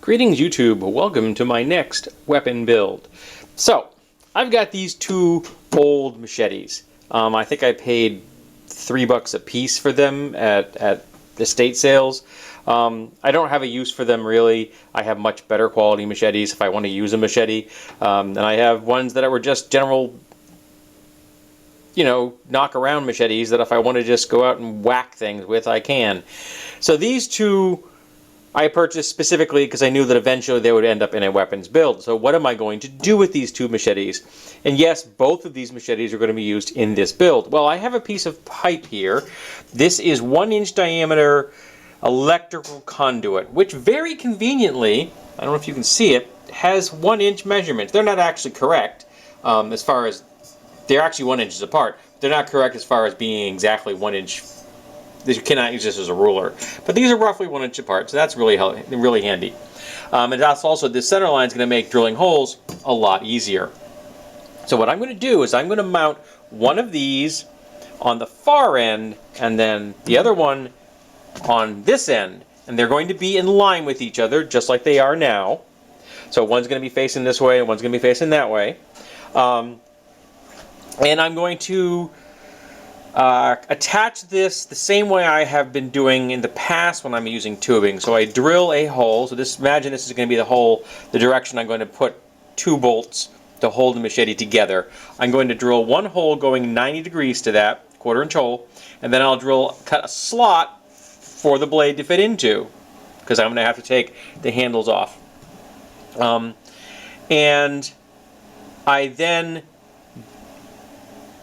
Greetings YouTube, welcome to my next weapon build. So, I've got these two old machetes. I think I paid $3 a piece for them at estate sales. I don't have a use for them really. I have much better quality machetes if I want to use a machete. And I have ones that were just general, knock around machetes that if I want to just go out and whack things with, I can. So these two I purchased specifically because I knew that eventually they would end up in a weapons build. So what am I going to do with these two machetes? And yes, both of these machetes are going to be used in this build. Well, I have a piece of pipe here. This is 1-inch diameter electrical conduit, which very conveniently, I don't know if you can see it, has 1-inch measurements. They're not actually correct as far as, they're actually 1 inches apart. They're not correct as far as being exactly 1 inch. You cannot use this as a ruler, but these are roughly 1 inch apart, so that's really handy. And that's also, the center line is going to make drilling holes a lot easier. So what I'm going to do is I'm going to mount one of these on the far end, and then the other one on this end, and they're going to be in line with each other, just like they are now. So one's going to be facing this way, and one's going to be facing that way. And I'm going to attach this the same way I have been doing in the past when I'm using tubing. So I drill a hole. So imagine this is going to be the hole, the direction I'm going to put 2 bolts to hold the machete together. I'm going to drill one hole going 90 degrees to that, 1/4 inch hole, and then I'll cut a slot for the blade to fit into, because I'm going to have to take the handles off. And I then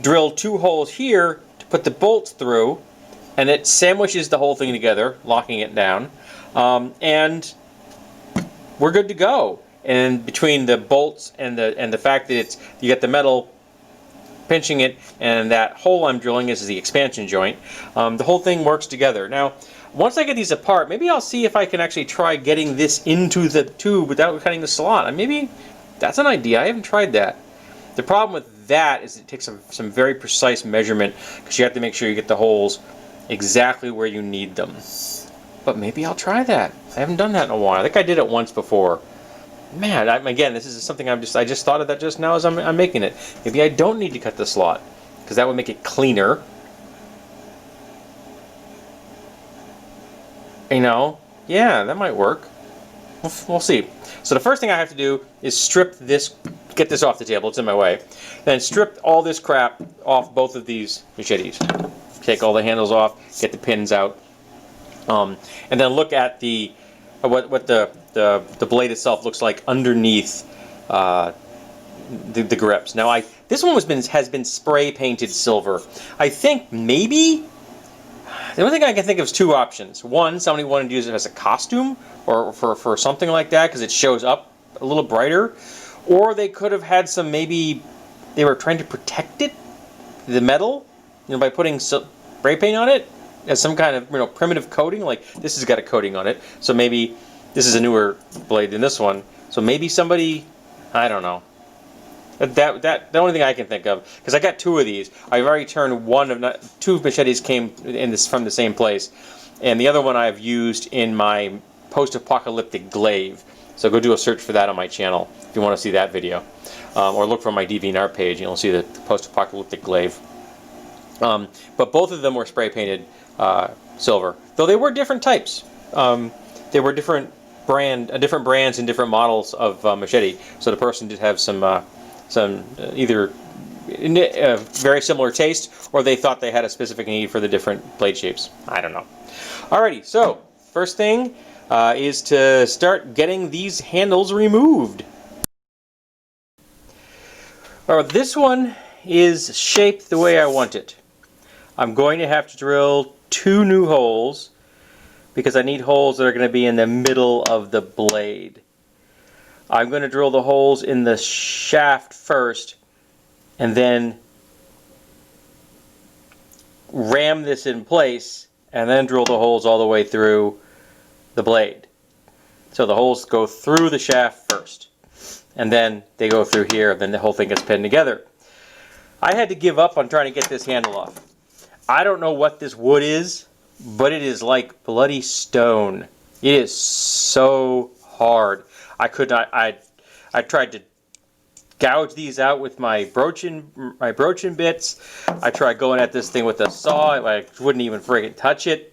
drill 2 holes here to put the bolts through, and it sandwiches the whole thing together, locking it down, and we're good to go. And between the bolts and the fact that you get the metal pinching it, and that hole I'm drilling is the expansion joint, the whole thing works together. Now, once I get these apart, maybe I'll see if I can actually try getting this into the tube without cutting the slot. And maybe that's an idea. I haven't tried that. The problem with that is it takes some very precise measurement, because you have to make sure you get the holes exactly where you need them. But maybe I'll try that. I haven't done that in a while. I think I did it once before. Man, again, this is something I just thought of that just now as I'm making it. Maybe I don't need to cut the slot, because that would make it cleaner. Yeah, that might work. We'll see. So the first thing I have to do is strip this, get this off the table, it's in my way. Then strip all this crap off both of these machetes. Take all the handles off, get the pins out, and then look at what the blade itself looks like underneath the grips. Now this one has been spray painted silver. I think maybe, the only thing I can think of is 2 options. One, somebody wanted to use it as a costume or for something like that, because it shows up a little brighter. Or they could have had maybe they were trying to protect it, the metal, by putting spray paint on it as some kind of primitive coating. Like this has got a coating on it, so maybe this is a newer blade than this one. So maybe somebody, I don't know. The only thing I can think of, because I got 2 of these. I've already turned 2 machetes came from the same place, and the other one I've used in my post-apocalyptic glaive. So go do a search for that on my channel if you want to see that video, or look for my DeviantArt page and you'll see the post-apocalyptic glaive. But both of them were spray painted silver, though they were different types. They were different brands and different models of machete. So the person did have some either very similar taste, or they thought they had a specific need for the different blade shapes. I don't know. Alrighty, so first thing is to start getting these handles removed. Alright, this one is shaped the way I want it. I'm going to have to drill 2 new holes, because I need holes that are going to be in the middle of the blade. I'm going to drill the holes in the shaft first, and then ram this in place, and then drill the holes all the way through the blade. So the holes go through the shaft first, and then they go through here, and then the whole thing gets pinned together. I had to give up on trying to get this handle off. I don't know what this wood is, but it is like bloody stone. It is so hard. I could not. I tried to gouge these out with my broaching bits. I tried going at this thing with a saw. I wouldn't even friggin' touch it.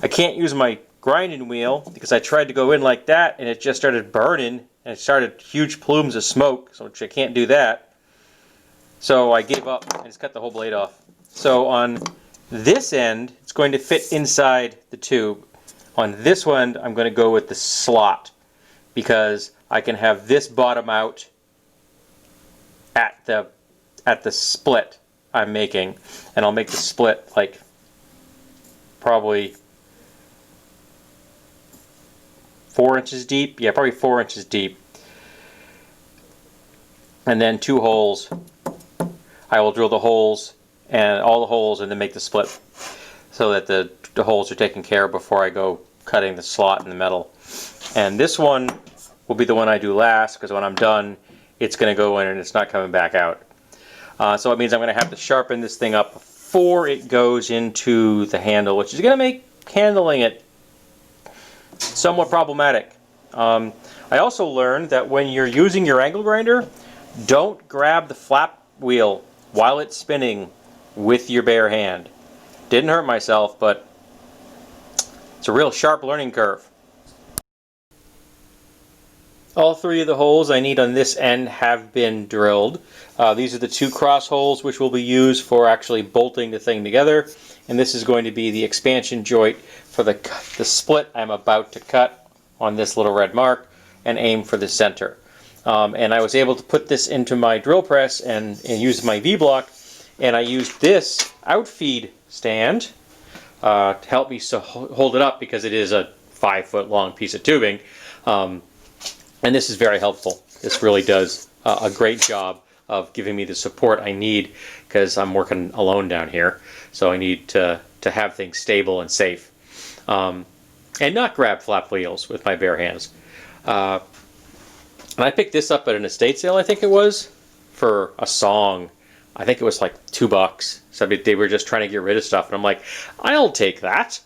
I can't use my grinding wheel because I tried to go in like that and it just started burning and it started huge plumes of smoke, so I can't do that. So I gave up and just cut the whole blade off. So on this end, it's going to fit inside the tube. On this one, I'm going to go with the slot because I can have this bottom out at the split I'm making, and I'll make the split like probably 4 inches deep. Yeah, probably 4 inches deep. And then 2 holes. I will drill the holes and all the holes and then make the split so that the holes are taken care of before I go cutting the slot in the metal. And this one will be the one I do last because when I'm done it's going to go in and it's not coming back out. So it means I'm going to have to sharpen this thing up before it goes into the handle, which is going to make handling it somewhat problematic. I also learned that when you're using your angle grinder, don't grab the flap wheel while it's spinning with your bare hand. Didn't hurt myself, but it's a real sharp learning curve. All 3 of the holes I need on this end have been drilled. These are the 2 cross holes which will be used for actually bolting the thing together, and this is going to be the expansion joint for the split I'm about to cut on this little red mark and aim for the center. And I was able to put this into my drill press and use my V-block, and I used this outfeed stand to help me hold it up because it is a 5-foot long piece of tubing. And this is very helpful. This really does a great job of giving me the support I need because I'm working alone down here. So I need to have things stable and safe. And not grab flap wheels with my bare hands. And I picked this up at an estate sale, I think it was, for a song. I think it was like $2. So they were just trying to get rid of stuff. And I'm like, I'll take that.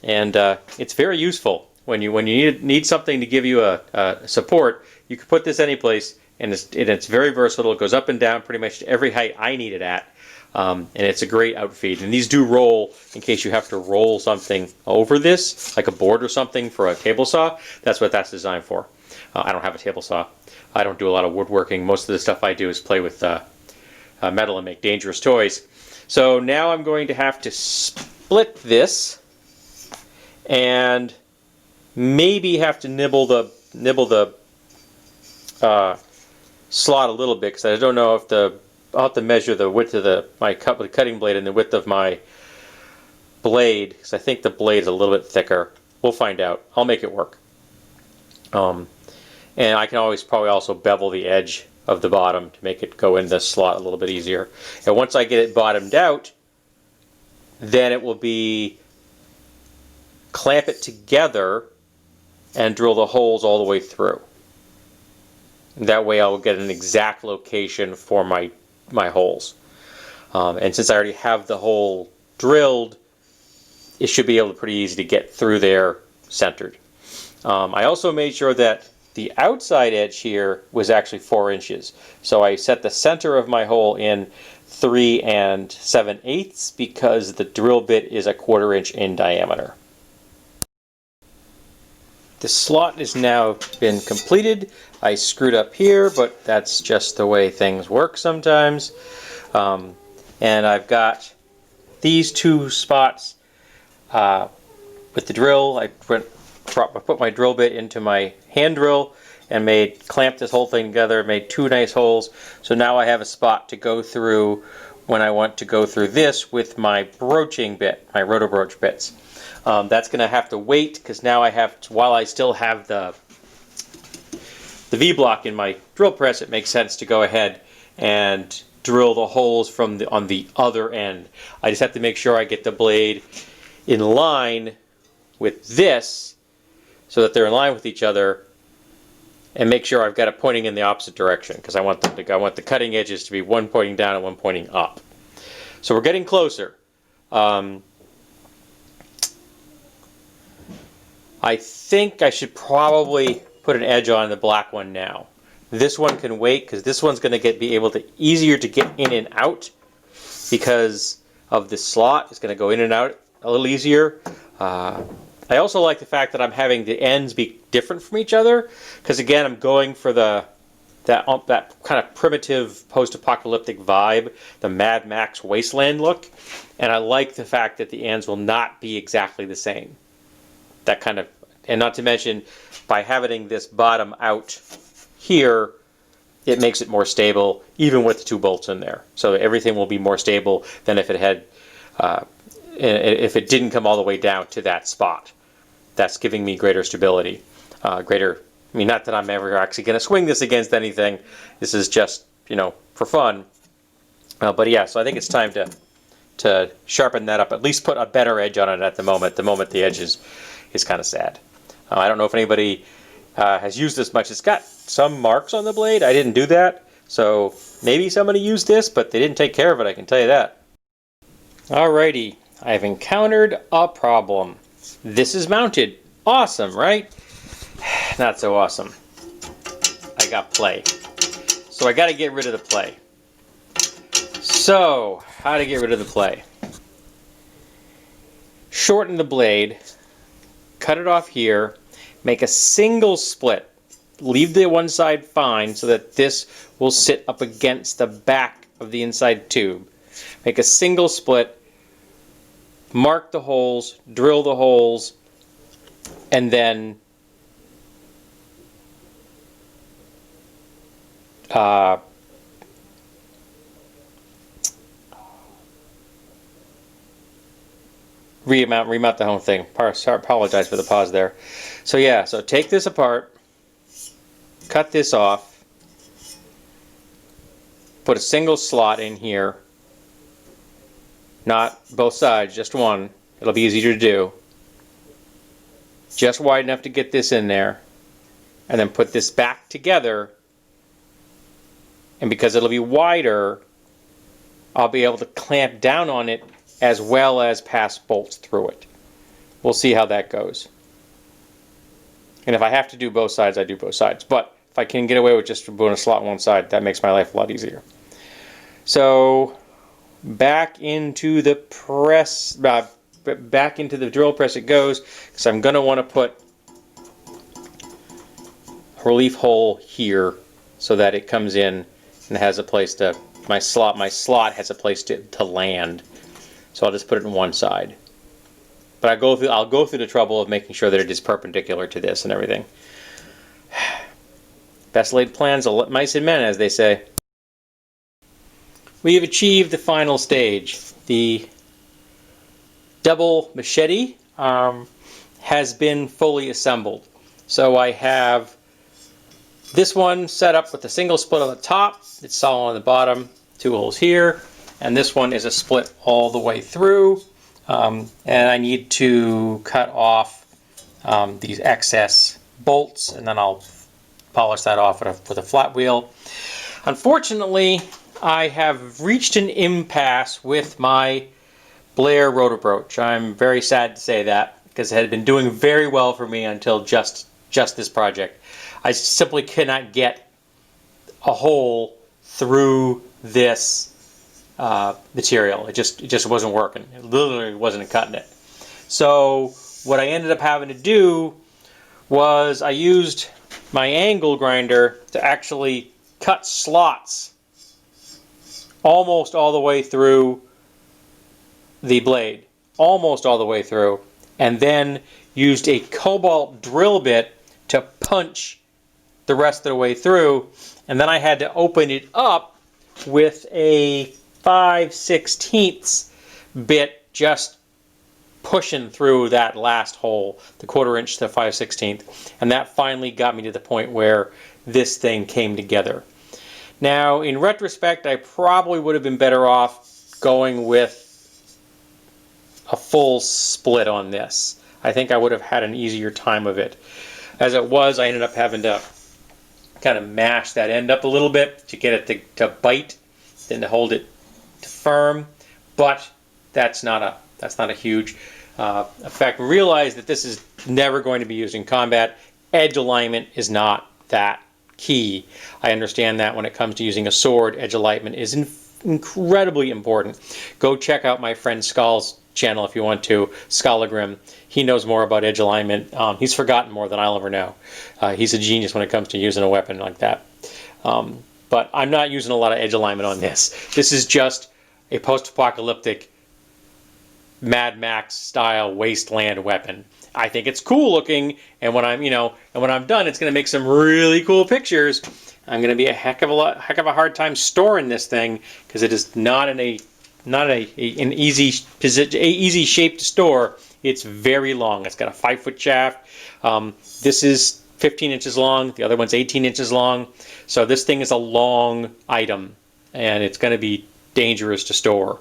And it's very useful. When you need something to give you a support, you can put this any place, and it's very versatile. It goes up and down pretty much to every height I need it at, and it's a great outfeed. And these do roll in case you have to roll something over this, like a board or something for a table saw. That's what that's designed for. I don't have a table saw. I don't do a lot of woodworking. Most of the stuff I do is play with metal and make dangerous toys. So now I'm going to have to split this and maybe have to nibble the slot a little bit because I don't know if I'll have to measure the width of my cutting blade and the width of my blade because I think the blade is a little bit thicker. We'll find out. I'll make it work. And I can always probably also bevel the edge of the bottom to make it go in the slot a little bit easier. And once I get it bottomed out, then it will be clamp it together and drill the holes all the way through. That way I'll get an exact location for my holes. And since I already have the hole drilled, it should be able to pretty easy to get through there centered. I also made sure that the outside edge here was actually 4 inches. So I set the center of my hole in 3 7/8 because the drill bit is a 1/4 inch in diameter. The slot has now been completed. I screwed up here, but that's just the way things work sometimes. And I've got these 2 spots with the drill. I put my drill bit into my hand drill and clamped this whole thing together, made 2 nice holes. So now I have a spot to go through when I want to go through this with my broaching bit, my roto broach bits. That's going to have to wait because now I have to, while I still have the V-block in my drill press, it makes sense to go ahead and drill the holes on the other end. I just have to make sure I get the blade in line with this so that they're in line with each other, and make sure I've got it pointing in the opposite direction because I want the cutting edges to be one pointing down and one pointing up. So we're getting closer. I think I should probably put an edge on the black one now. This one can wait because this one's going to be able to easier to get in and out because of this slot. It's going to go in and out a little easier. I also like the fact that I'm having the ends be different from each other because again I'm going for that kind of primitive post-apocalyptic vibe, the Mad Max Wasteland look, and I like the fact that the ends will not be exactly the same. That kind of, and not to mention by having this bottom out here, it makes it more stable even with the 2 bolts in there. So everything will be more stable than if it had if it didn't come all the way down to that spot. That's giving me greater stability, greater. I mean, not that I'm ever actually going to swing this against anything. This is just, you know, for fun. But yeah, so I think it's time to sharpen that up. At least put a better edge on it at the moment. The moment the edge is kind of sad. I don't know if anybody has used this much. It's got some marks on the blade. I didn't do that. So maybe somebody used this, but they didn't take care of it, I can tell you that. Alrighty, I've encountered a problem. This is mounted. Awesome, right? Not so awesome. I got play. So I got to get rid of the play. So, how to get rid of the play? Shorten the blade, cut it off here, make a single split. Leave the one side fine so that this will sit up against the back of the inside tube. Make a single split, mark the holes, drill the holes, and then remount the whole thing. Apologize for the pause there. So yeah, so take this apart, cut this off, put a single slot in here, not both sides, just one. It'll be easier to do. Just wide enough to get this in there, and then put this back together. And because it'll be wider, I'll be able to clamp down on it as well as pass bolts through it. We'll see how that goes. And if I have to do both sides, I do both sides. But if I can get away with just doing a slot on one side, that makes my life a lot easier. So back into the press, back into the drill press it goes, because I'm going to want to put a relief hole here so that it comes in and has a place to, my slot has a place to land. So I'll just put it on one side. But I'll go through the trouble of making sure that it is perpendicular to this and everything. Best laid plans of mice and men, as they say. We have achieved the final stage. The double machete has been fully assembled. So I have this one set up with a single split on the top. It's solid on the bottom. 2 holes here. And this one is a split all the way through. And I need to cut off these excess bolts, and then I'll polish that off with a flat wheel. Unfortunately, I have reached an impasse with my Blair rotor broach. I'm very sad to say that, because it had been doing very well for me until just this project. I simply cannot get a hole through this material. It just wasn't working. It literally wasn't cutting it. So what I ended up having to do was I used my angle grinder to actually cut slots almost all the way through the blade, almost all the way through, and then used a cobalt drill bit to punch the rest of the way through, and then I had to open it up with a 5/16 bit, just pushing through that last hole, the 1/4 inch to 5/16, and that finally got me to the point where this thing came together. Now, in retrospect, I probably would have been better off going with a full split on this. I think I would have had an easier time of it. As it was, I ended up having to kind of mash that end up a little bit to get it to bite, then to hold it firm, but that's not a huge effect. Realize that this is never going to be used in combat. edge alignment is not that key. I understand that when it comes to using a sword, edge alignment is incredibly important. Go check out my friend Skull's channel if you want to, Skolagrim. He knows more about edge alignment. He's forgotten more than I'll ever know. He's a genius when it comes to using a weapon like that. But I'm not using a lot of edge alignment on this. This is just a post-apocalyptic Mad Max style Wasteland weapon. I think it's cool looking, and when I'm, when I'm done, it's going to make some really cool pictures. I'm going to be a heck of a hard time storing this thing because it is not an easy shape to store. It's very long. It's got a 5-foot shaft. This is 15 inches long. The other one's 18 inches long. So this thing is a long item, and it's going to be dangerous to store.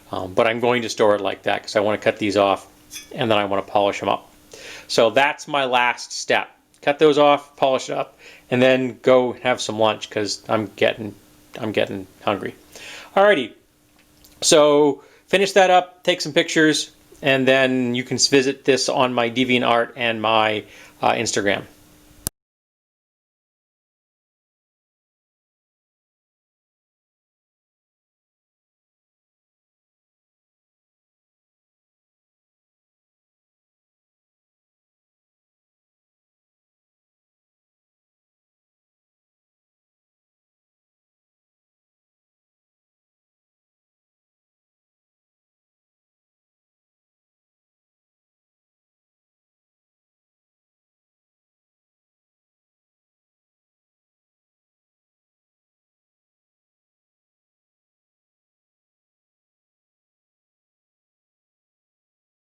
But I'm going to store it like that because I want to cut these off, and then I want to polish them up. So that's my last step. Cut those off, polish it up, and then go have some lunch because I'm getting hungry. Alrighty. So finish that up, take some pictures, and then you can visit this on my DeviantArt and my Instagram.